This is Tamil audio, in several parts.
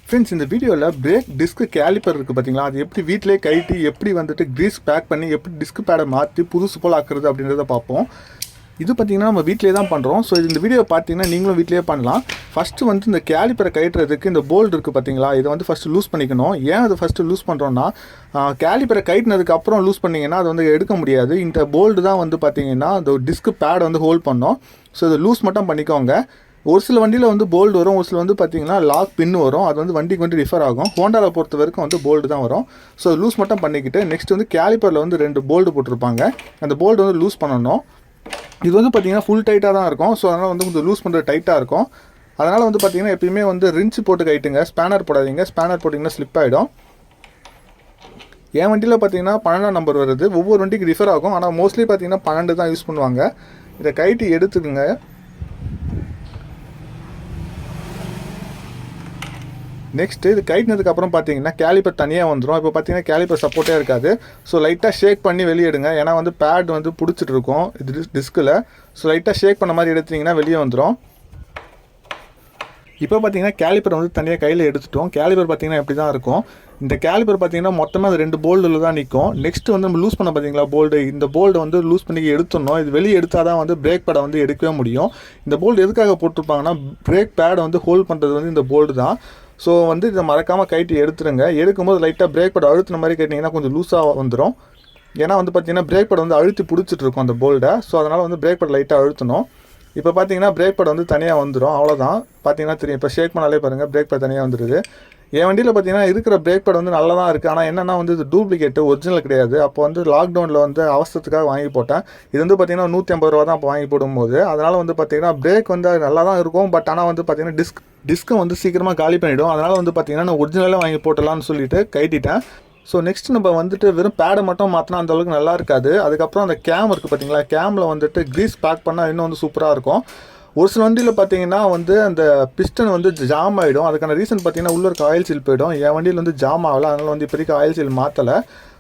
ஃப்ரெண்ட்ஸ், இந்த வீடியோவில் பிரேக் டிஸ்க் கேலிப்பர் இருக்குது பார்த்தீங்களா, அது எப்படி வீட்டிலே கைட்டி எப்படி வந்துட்டு க்ரீஸ் பேக் பண்ணி எப்படி டிஸ்க் பேடை மாற்றி புதுசு போல் ஆக்குறது அப்படின்றத பார்ப்போம். இது பார்த்திங்கன்னா நம்ம வீட்டிலே தான் பண்ணுறோம். ஸோ இந்த வீடியோ பார்த்தீங்கன்னா நீங்களும் வீட்டிலே பண்ணலாம். ஃபஸ்ட்டு வந்து இந்த கேலிப்பரை கட்டுறதுக்கு இந்த போல்டு இருக்குது பார்த்தீங்களா, இதை வந்து ஃபஸ்ட்டு லூஸ் பண்ணிக்கணும். ஏன் அதை ஃபஸ்ட்டு லூஸ் பண்ணுறோன்னா, கேலிப்பரை கைட்டினதுக்கு அப்புறம் லூஸ் பண்ணிங்கன்னா அது வந்து எடுக்க முடியாது. இந்த போல்டு தான் வந்து பார்த்திங்கன்னா அந்த டிஸ்க் பேடை வந்து ஹோல்ட் பண்ணோம். ஸோ இதை லூஸ் மட்டும் பண்ணிக்கோங்க. ஒரு சில வண்டியில் வந்து போல்டு வரும், ஒரு சில வந்து பார்த்திங்கன்னா லாக் பின் வரும். அது வந்து வண்டிக்கு வந்து டிஃபர் ஆகும். ஹோண்டாவில் பொறுத்த வரைக்கும் வந்து போல்டு தான் வரும். ஸோ லூஸ் மட்டும் பண்ணிக்கிட்டு நெக்ஸ்ட் வந்து கேலிப்பரில் வந்து 2 போல்டு போட்டிருப்பாங்க. அந்த போல்டு வந்து லூஸ் பண்ணணும். இது வந்து பார்த்திங்கன்னா ஃபுல் டைட்டாக தான் இருக்கும். ஸோ அதனால் வந்து கொஞ்சம் லூஸ் பண்ணுறது டைட்டாக இருக்கும். அதனால் வந்து பார்த்திங்கன்னா எப்பயுமே வந்து ரின்ச் போட்டு கைட்டுங்க, ஸ்பேனர் போடாதீங்க. ஸ்பேனர் போட்டிங்கன்னா ஸ்லிப் ஆகிடும். என் வண்டியில் பார்த்திங்கன்னா 12ஆம் நம்பர் வருது. ஒவ்வொரு வண்டிக்கு டிஃபர் ஆகும். ஆனால் மோஸ்ட்லி பார்த்திங்கன்னா 12 தான் யூஸ் பண்ணுவாங்க. இதை கைட்டி எடுத்துக்குங்க. நெக்ஸ்ட்டு இது கைட்டினதுக்கப்புறம் பார்த்தீங்கன்னா கேலிப்பர் தனியாக வந்துடும். இப்போ பார்த்தீங்கன்னா கேலிப்பர் சப்போர்ட்டே இருக்காது. ஸோ லைட்டாக ஷேக் பண்ணி வெளியே எடுங்க. ஏன்னா வந்து பேட் வந்து பிடிச்சிட்டு இருக்கும் இது டிஸ்கில். ஸோ லைட்டாக ஷேக் பண்ண மாதிரி எடுத்திங்கன்னா வெளியே வந்துடும். இப்போ பார்த்தீங்கன்னா கேலிப்பர் வந்து தனியாக கையில் எடுத்துட்டோம். கேலிப்பர் பார்த்தீங்கன்னா எப்படி தான் இருக்கும். இந்த கேலிப்பர் பார்த்தீங்கன்னா மொத்தமாக அது 2 போல்டில் தான் நிற்கும். நெக்ஸ்ட்டு வந்து நம்ம லூஸ் பண்ண பார்த்தீங்களா போல்டு, இந்த போல்டு வந்து லூஸ் பண்ணி எடுத்துடணும். இது வெளியே எடுத்தால் தான் வந்து பிரேக் பேடை வந்து எடுக்கவே முடியும். இந்த போல்டு எதுக்காக போட்டிருப்பாங்கன்னா, பிரேக் பேடை வந்து ஹோல்ட் பண்ணுறது வந்து இந்த போல்டு தான். ஸோ வந்து இதை மறக்காமல் கைட்டி எடுத்துருங்க. எடுக்கும்போது லைட்டாக பிரேக் பேட் அழுத்தின மாதிரி கேட்டிங்கன்னா கொஞ்சம் லூஸாக வந்துடும். ஏன்னா வந்து பார்த்திங்கன்னா பிரேக் பேட் வந்து அழுத்தி பிடிச்சிட்டு இருக்கும் அந்த போல்டை. ஸோ அதனால் வந்து பிரேக் பேட் லைட்டாக அழுத்தணும். இப்போ பார்த்தீங்கன்னா பிரேக் பேட் வந்து தனியாக வந்துடும். அவ்வளோதான். பார்த்தீங்கன்னா தெரியும். இப்போ ஷேக் பண்ணாலே பாருங்கள் பிரேக் பேட் தனியாக வந்துடுது. என் வண்டியில் பார்த்தீங்கன்னா இருக்கிற பிரேக் பேட் வந்து நல்லா தான் இருக்குது. ஆனால் என்னென்னா வந்து இது டூப்ளிகேட்டு, ஒரிஜினல் கிடையாது. அப்போ வந்து லாக்டவுனில் வந்து அவசரத்துக்காக வாங்கி போட்டேன். இது வந்து பார்த்திங்கன்னா 150 ரூபா தான் அப்போ வாங்கி போடும்போது. அதனால் வந்து பார்த்திங்கன்னா பிரேக் வந்து நல்லா தான் இருக்கும். பட் ஆனால் வந்து பார்த்திங்கன்னா டிஸ்கை வந்து சீக்கிரமாக காலி பண்ணிவிடும். அதனால் வந்து பார்த்திங்கன்னா நான் ஒரிஜினலாக வாங்கி போட்டலான்னு சொல்லிட்டு கைட்டிட்டேன். ஸோ நெக்ஸ்ட் நம்ம வந்துட்டு வெறும் பேடை மட்டும் மாற்றினா அந்தளவுக்கு நல்லா இருக்காது. அதுக்கப்புறம் அந்த கேம் இருக்குது பார்த்தீங்களா, கேமில் வந்துட்டு க்ரீஸ் பேக் பண்ணால் இன்னும் வந்து சூப்பராக இருக்கும். ஒரு சில வண்டியில் பார்த்தீங்கன்னா வந்து அந்த பிஸ்டன் வந்து ஜாம் ஆகிடும். அதுக்கான ரீசன் பார்த்தீங்கன்னா உள்ள இருக்க ஆயில் சீல் போயிடும். என் வண்டியில் வந்து ஜாம் ஆகலை. அதனால் வந்து இப்போதைக்கு ஆயில் சீல் மாற்றலை.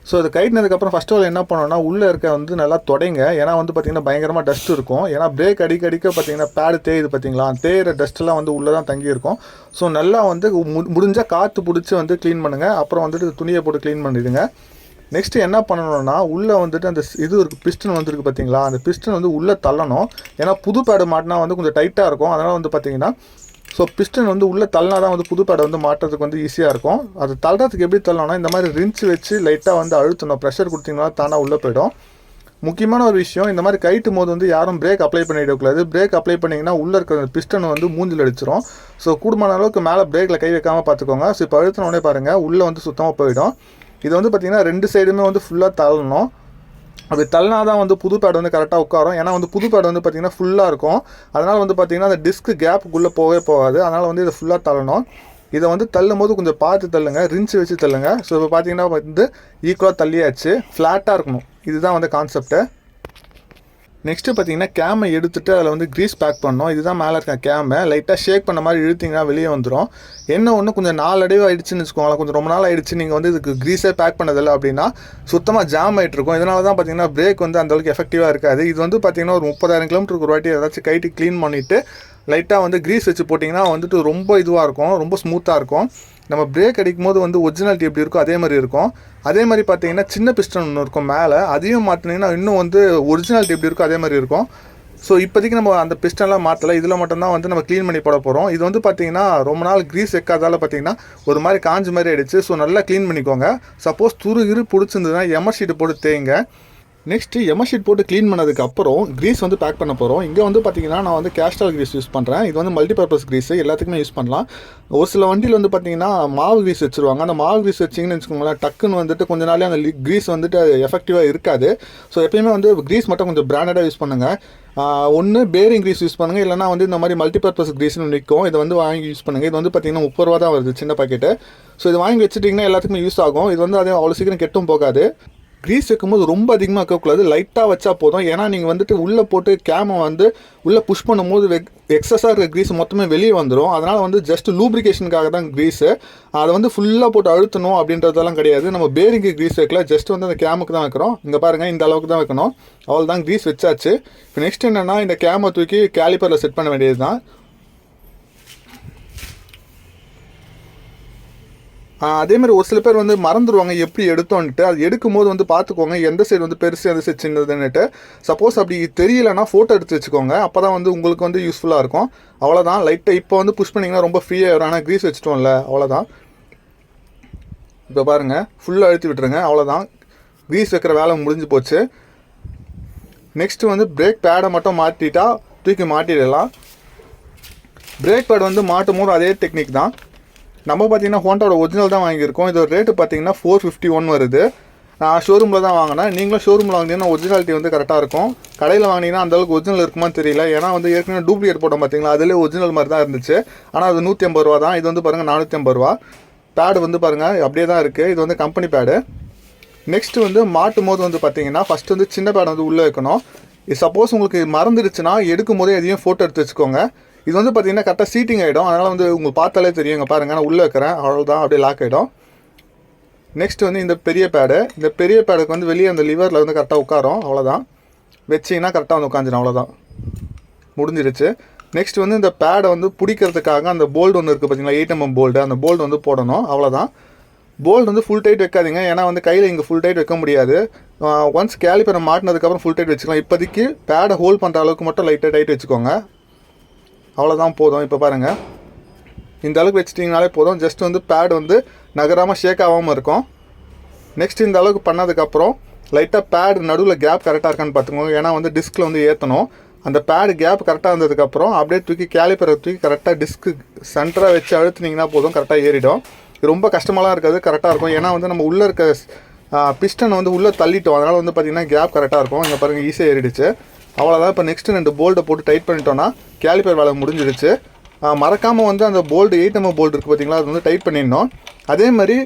ஸோ அது கைட்டினதுக்கப்புறம் ஃபஸ்ட் ஆல் என்ன பண்ணோன்னா, உள்ளே இருக்க வந்து நல்லா தொடைங்க. ஏன்னா வந்து பார்த்திங்கன்னா பயங்கரமாக டஸ்ட் இருக்கும். ஏன்னா பிரேக் அடிக்க பார்த்திங்கன்னா பேடு தேயுது பார்த்தீங்களா, தேயிற டஸ்ட்டெல்லாம் வந்து உள்ளே தான் தங்கியிருக்கும். ஸோ நல்லா வந்து முடிஞ்சால் காற்று பிடிச்சி வந்து க்ளீன் பண்ணுங்கள். அப்புறம் வந்துட்டு துணியை போட்டு க்ளீன் பண்ணிடுங்க. நெக்ஸ்ட்டு என்ன பண்ணணும்னா, உள்ளே வந்துட்டு அந்த இது இருக்குது பிஸ்டன் வந்துருக்கு பார்த்தீங்களா, அந்த பிஸ்டன் வந்து உள்ளே தள்ளணும். ஏன்னா புது பேடு மாட்டினா வந்து கொஞ்சம் டைட்டாக இருக்கும். அதனால் வந்து பார்த்திங்கன்னா ஸோ பிஸ்டன் வந்து உள்ளே தள்ளினா தான் வந்து புது பேடை வந்து மாட்டுறதுக்கு வந்து ஈஸியாக இருக்கும். அது தள்ளுறதுக்கு எப்படி தள்ளணும்னா, இந்த மாதிரி ரின்ச் வச்சு லைட்டாக வந்து அழுத்தணும். ப்ரெஷர் கொடுத்தீங்கன்னா தானாக உள்ளே போய்டும். முக்கியமான ஒரு விஷயம், இந்த மாதிரி கைட்டும் போது வந்து யாரும் பிரேக் அப்ளை பண்ணிடக்கூடாது. பிரேக் அப்ளை பண்ணிங்கன்னா உள்ளே இருக்கிற பிஸ்டன் வந்து மூஞ்சில் அடிச்சிடும். ஸோ கூடுமான அளவுக்கு மேலே பிரேக்கில் கை வைக்காமல் பார்த்துக்கோங்க. ஸோ இப்போ அழுத்தினோடனே பாருங்கள் உள்ளே வந்து சுத்தமாக போயிடும். இது வந்து பார்த்திங்கன்னா 2 சைடுமே வந்து ஃபுல்லாக தள்ளணும். அப்படி தள்ளினா தான் வந்து புது பேட் வந்து கரெக்டாக உட்காரும். ஏன்னா வந்து புது பேட் வந்து பார்த்திங்கன்னா ஃபுல்லாக இருக்கும். அதனால் வந்து பார்த்திங்கன்னா அந்த டிஸ்க் கேப்புக்குள்ளே போகவே போகாது. அதனால் வந்து இதை ஃபுல்லாக தள்ளணும். இதை வந்து தள்ளும் போது கொஞ்சம் பார்த்து தள்ளுங்க, ரின்ச் வச்சு தள்ளுங்க. ஸோ இப்போ பார்த்திங்கன்னா வந்து ஈக்குவலாக தள்ளியாச்சு. ஃப்ளாட்டாக இருக்கணும். இதுதான் வந்து கான்செப்ட்டு. நெக்ஸ்ட்டு பார்த்தீங்கன்னா கேமை எடுத்துகிட்டு அதில் வந்து க்ரீஸ் பேக் பண்ணோம். இதுதான் மேலே இருக்க கேமை லைட்டாக ஷேக் பண்ண மாதிரி இழுத்திங்கன்னா வெளியே வந்துடும். என்ன ஒன்று கொஞ்சம் 4 அடி ஆகிடுச்சுன்னு வச்சுக்கோங்களேன். கொஞ்சம் ரொம்ப நாள் ஆகிடுச்சு நீங்கள் வந்து இதுக்கு க்ரீஸே பேக் பண்ணதில்லை அப்படின்னா சுத்தமாக ஜாம் ஆகிட்ருக்கும். இதனால தான் பார்த்தீங்கன்னா பிரேக் வந்து அந்தளவுக்கு எஃபெக்டிவாக இருக்காது. இது வந்து பார்த்திங்கன்னா ஒரு 30,000 கிலோமீட்டருக்கு ஒரு வாட்டி ஏதாச்சும் கைட்டி க்ளீன் பண்ணிவிட்டு லைட்டாக வந்து க்ரீஸ் வச்சு போட்டிங்கன்னா வந்துட்டு ரொம்ப இதுவாக இருக்கும், ரொம்ப ஸ்மூத்தாக இருக்கும். நம்ம பிரேக் அடிக்கும் போது வந்து ஒரிஜினாலிட்டி எப்படி இருக்கோ அதே மாதிரி இருக்கும். அதே மாதிரி பார்த்தீங்கன்னா சின்ன பிஸ்டன் ஒன்று இருக்கும் மேலே, அதையும் மாற்றினீங்கன்னா இன்னும் வந்து ஒரிஜினாலிட்டி எப்படி இருக்கோ அதே மாதிரி இருக்கும். ஸோ இப்போதைக்கு நம்ம அந்த பிஸ்டன்லாம் மாற்றலை. இதில் மட்டும்தான் வந்து நம்ம க்ளீன் பண்ணி போட போகிறோம். இது வந்து பார்த்திங்கன்னா ரொம்ப நாள் க்ரீஸ் வைக்காதால பார்த்திங்கன்னா ஒரு மாதிரி காஞ்ச மாதிரி ஆகிடுச்சு. ஸோ நல்லா க்ளீன் பண்ணிக்கோங்க. சப்போஸ் துரு பிடிச்சிருந்ததுன்னா எமர் ஷீட்டு போட்டு தேய்ங்க. நெக்ஸ்ட்டு எமர் ஷீட் போட்டு க்ளீன் பண்ணதுக்கப்புறம் க்ரீஸ் வந்து பேக் பண்ண போகிறோம். இங்கே வந்து பார்த்திங்கன்னா நான் வந்து கேஸ்ட்ரால் க்ரீஸ் யூஸ் பண்ணுறேன். இது வந்து மல்டிபர்பஸ் க்ரீஸு, எல்லாத்துக்குமே யூஸ் பண்ணலாம். ஒரு சில வண்டியில் வந்து பார்த்திங்கன்னா மாவு க்ரீஸ் வச்சுருவாங்க. அந்த மாவு க்ரீஸ் வச்சிங்கன்னு வச்சுக்கோங்களேன், டக்குன்னு வந்துட்டு கொஞ்ச நாளே அந்த க்ரீஸ் வந்துட்டு எஃபெக்டிவாக இருக்காது. ஸோ எப்பயுமே வந்து க்ரீஸ் மட்டும் கொஞ்சம் பிராண்டடாக யூஸ் பண்ணுங்கள். ஒன்று பேரிங் க்ரீஸ் யூஸ் பண்ணுங்கள், இல்லைனா வந்து இந்த மாதிரி மல்டிபர்பஸ் க்ரீஸ்னு நிற்கும். இதை வந்து வாங்கி யூஸ் பண்ணுங்கள். இது வந்து பார்த்திங்கன்னா 30 ரூபா தான் வருது சின்ன பாக்கெட்டு. ஸோ இது வாங்கி வச்சுட்டிங்கன்னா எல்லாத்துக்குமே யூஸ் ஆகும். இது வந்து அதே அவ்வளோ சீக்கிரம் கெட்டும் போகாது. க்ரீஸ் வைக்கும்போது ரொம்ப அதிகமாக வைக்கக்கூடாது, லைட்டாக வச்சா போதும். ஏன்னா நீங்கள் வந்துட்டு உள்ளே போட்டு கேமை வந்து உள்ளே புஷ் பண்ணும்போது எக்ஸஸாக இருக்கிற க்ரீஸ் மொத்தமே வெளியே வந்துடும். அதனால் வந்து ஜஸ்ட் லூப்ரிகேஷனுக்காக தான் க்ரீஸு. அதை வந்து ஃபுல்லாக போட்டு அழுத்தணும் அப்படின்றதெல்லாம் கிடையாது. நம்ம பேரிங்கு க்ரீஸ் வைக்கல, ஜஸ்ட் வந்து அந்த கேமுக்கு தான் வைக்கிறோம். இங்கே பாருங்கள், இந்த அளவுக்கு தான் வைக்கணும். அவ்வளோ தான், க்ரீஸ் வச்சாச்சு. இப்போ நெக்ஸ்ட் என்னென்னா, இந்த கேமை தூக்கி கேலிப்பரில் செட் பண்ண வேண்டியது தான். அதே மாதிரி ஒரு சில பேர் வந்து மறந்துடுவாங்க எப்படி எடுத்தோன்ட்டு. அது எடுக்கும்போது வந்து பார்த்துக்கோங்க எந்த சைடு வந்து பெருசு எந்த சைடு சின்னதுன்னுட்டு. சப்போஸ் அப்படி தெரியலன்னா ஃபோட்டோ எடுத்து வச்சுக்கோங்க, அப்போ தான் வந்து உங்களுக்கு வந்து யூஸ்ஃபுல்லாக இருக்கும். அவ்வளோதான். லைட்டாக இப்போ வந்து புஷ் பண்ணிங்கன்னா ரொம்ப ஃப்ரீயாக வரும். ஆனால் க்ரீஸ் வச்சுட்டோம்ல, அவ்வளோதான். இப்போ பாருங்கள், ஃபுல்லாக அழுத்தி விட்டுருங்க, அவ்வளோதான். க்ரீஸ் வைக்கிற வேலை முடிஞ்சு போச்சு. நெக்ஸ்ட்டு வந்து பிரேக் பேடை மட்டும் மாட்டிட்டா தூக்கி மாட்டிடலாம். பிரேக் பேட் வந்து மாட்டும் போது அதே டெக்னிக் தான். நம்ம பார்த்தீங்கன்னா ஹோண்டாவோட ஒரிஜினல் தான் வாங்கியிருக்கோம். இதோட ரேட்டு பார்த்தீங்கன்னா 451 வருது. நான் ஷோரூமில் தான் வாங்கினேன். நீங்களும் ஷோரூமில் வாங்கினீங்கன்னா ஒரிஜினாலிட்டி வந்து கரெக்டாக இருக்கும். கடையில் வாங்கினீங்கன்னா அந்தளவுக்கு ஒரிஜினல் இருக்குமான்னு தெரியல. ஏன்னா வந்து ஏற்கனவே டூப்ளிகேட் போட்டோம் பார்த்தீங்களா, அதிலே ஒரிஜினல் மாதிரி தான் இருந்துச்சு. ஆனால் அது 150 ரூபா தான். இது வந்து பாருங்கள் 450 ரூபா. பேடு வந்து பாருங்கள் அப்படியே தான் இருக்குது. இது வந்து கம்பெனி பேடு. நெக்ஸ்ட்டு வந்து மாட்டும் போது வந்து பார்த்தீங்கன்னா ஃபஸ்ட்டு வந்து சின்ன பேடை வந்து உள்ளே வைக்கணும். இது சப்போஸ் உங்களுக்கு மறந்துடுச்சுன்னா எடுக்கும் போதே எதையும் ஃபோட்டோ எடுத்து வச்சுக்கோங்க. இது வந்து பார்த்தீங்கன்னா கரெக்டாக சீட்டிங் ஆகிடும். அதனால் வந்து உங்களுக்கு பார்த்தாலே தெரியும். இங்கே பாருங்கள், நான் உள்ளே வைக்கிறேன், அவ்வளோதான், அப்படியே லாக் ஆகிடும். நெக்ஸ்ட் வந்து இந்த பெரிய பேடு. இந்த பெரிய பேடுக்கு வந்து வெளியே அந்த லிவரில் வந்து கரெக்டாக உட்காரும், அவ்வளோதான். வச்சிங்கன்னா கரெக்டாக வந்து உட்காந்துடும், அவ்வளோதான், முடிஞ்சிருச்சு. நெக்ஸ்ட் வந்து இந்த பேடை வந்து பிடிக்கிறதுக்காக அந்த போல்டு ஒன்று இருக்குது பார்த்தீங்களா, 8mm போல்டு, அந்த போல்டு வந்து போடணும், அவ்வளோதான். போல்டு வந்து ஃபுல் டைட் வைக்காதீங்க, ஏன்னா வந்து கையில் இங்கே ஃபுல் டைட் வைக்க முடியாது. ஒன்ஸ் கேலிப்பரை மாட்டினதுக்கப்புறம் ஃபுல் டைட் வச்சுக்கலாம். இப்போதைக்கு பேடை ஹோல்ட் பண்ணுற அளவுக்கு மட்டும் லைட்டாக டைட் வச்சுக்கோங்க, அவ்வளோதான், போதும். இப்போ பாருங்கள், இந்த அளவுக்கு வச்சிட்டிங்கனாலே போதும். ஜஸ்ட் வந்து பேட் வந்து நகராமல் ஷேக் ஆகாமல் இருக்கும். நெக்ஸ்ட் இந்த அளவுக்கு பண்ணதுக்கப்புறம் லைட்டாக பேட் நடுவில் கேப் கரெக்டாக இருக்கான்னு பார்த்துக்கோங்க. ஏன்னா வந்து டிஸ்கில் வந்து ஏற்றணும். அந்த பேடு கேப் கரெக்டாக இருந்ததுக்கப்புறம் அப்படியே தூக்கி கேலிப்பரை தூக்கி கரெக்டாக டிஸ்க்கு சென்டராக வச்சு அழுத்துனீங்கன்னா போதும், கரெக்டாக ஏறிடும். இது ரொம்ப கஷ்டமாலாம் இருக்காது, கரெக்டாக இருக்கும். ஏன்னா வந்து நம்ம உள்ளே இருக்க பிஸ்டன் வந்து உள்ளே தள்ளிட்டோம், அதனால் வந்து பார்த்திங்கன்னா கேப் கரெக்டாக இருக்கும். இங்கே பாருங்கள், ஈஸியாக ஏறிடுச்சு, அவ்வளோதான். இப்போ நெக்ஸ்ட்டு 2 போல்ட்டை போட்டு டைட் பண்ணிட்டோன்னா கேலிப்பர் வேலை முடிஞ்சிடுச்சு. மறக்காமல் வந்து அந்த போல்டு 8mm போல்டு இருக்குது பார்த்தீங்களா, அது வந்து டைட் பண்ணிடணும். அதே மாதிரி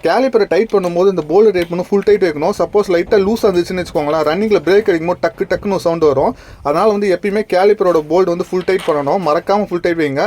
கேலிப்பரை டைட் பண்ணும்போது இந்த போல்டு டைட் பண்ணி ஃபுல் டைட் வைக்கணும். சப்போஸ் லைட்டாக லூஸாக இருந்துச்சுன்னு வச்சுக்கோங்களேன், ரன்னிங்கில் பிரேக் அடிக்கும்போது டக்குன்னு சவுண்டு வரும். அதனால் வந்து எப்பயுமே கேலிப்பரோட போல்டு வந்து ஃபுல் டைட் பண்ணணும். மறக்காமல் ஃபுல் டைட் வைங்க.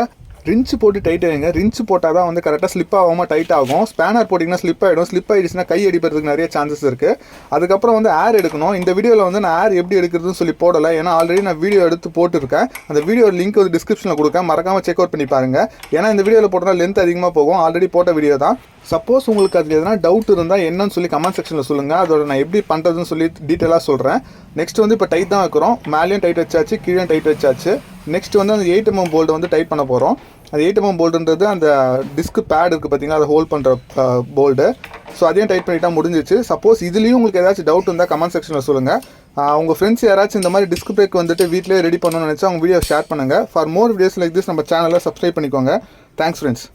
ரின்ச்சு போட்டு டைட் ஆகிங்க. ரின்ச்சு போட்டால் தான் வந்து கரெக்டாக ஸ்லிப் ஆகாமல் டைட் ஆகும். ஸ்பேனர் போட்டிங்கன்னா ஸ்லிப் ஆகிடும். ஸ்லிப் ஆகிடுச்சுன்னா கை அடிப்பறதுக்கு நிறைய சான்சஸ் இருக்குது. அதுக்கப்புறம் வந்து ஏர் எடுக்கணும். இந்த வீடியோவில் வந்து நான் ஏர் எப்படி எடுக்கிறதுன்னு சொல்லி போடலை, ஏன்னா ஆல்ரெடி நான் வீடியோ எடுத்து போட்டுருக்கேன். அந்த வீடியோ லிங்க் வந்து டிஸ்கிரிப்ஷனில் கொடுக்கேன், மறக்காமல் செக் அவுட் பண்ணி பாருங்கள். ஏன்னா இந்த வீடியோவில் போட்டால் லென்த் அதிகமாக போகும். ஆல்ரெடி போட்ட வீடியோ தான். சப்போஸ் உங்களுக்கு அதில் எதனா டவுட் இருந்தால் என்னன்னு சொல்லி கமெண்ட் செக்ஷனில் சொல்லுங்கள். அதோட நான் எப்படி பண்ணுறதுன்னு சொல்லி டீட்டெயிலாக சொல்கிறேன். நெக்ஸ்ட் வந்து இப்போ டைட் தான் வைக்கிறோம். மேலேயும் டைட் வச்சாச்சு, கீழே டைட் வச்சாச்சு. நெக்ஸ்ட் வந்து அந்த 8mm போல்டு வந்து டைட் பண்ண போகிறோம். அது 8mm போல்டுன்றது அந்த டிஸ்க் பேட் இருக்குது பார்த்தீங்களா, அதை ஹோல்ட் பண்ணுற போல்டு. ஸோ அதையும் டைட் பண்ணிட்டா முடிஞ்சிச்சு. சப்போஸ் இதுலேயும் உங்களுக்கு ஏதாச்சும் டவுட் இருந்தால் கமெண்ட் செக்ஷனில் சொல்லுங்கள். உங்கள் ஃப்ரெண்ட்ஸ் யாராச்சும் இந்த மாதிரி டிஸ்க் பிரேக் வந்துட்டு வீட்டிலே ரெடி பண்ணணும்னு நினச்சா அவங்க வீடியோ ஷேர் பண்ணுங்கள். For more videos like this நம்ம சேனலை சப்ஸ்கிரைப் பண்ணிக்கோங்க. Thanks friends.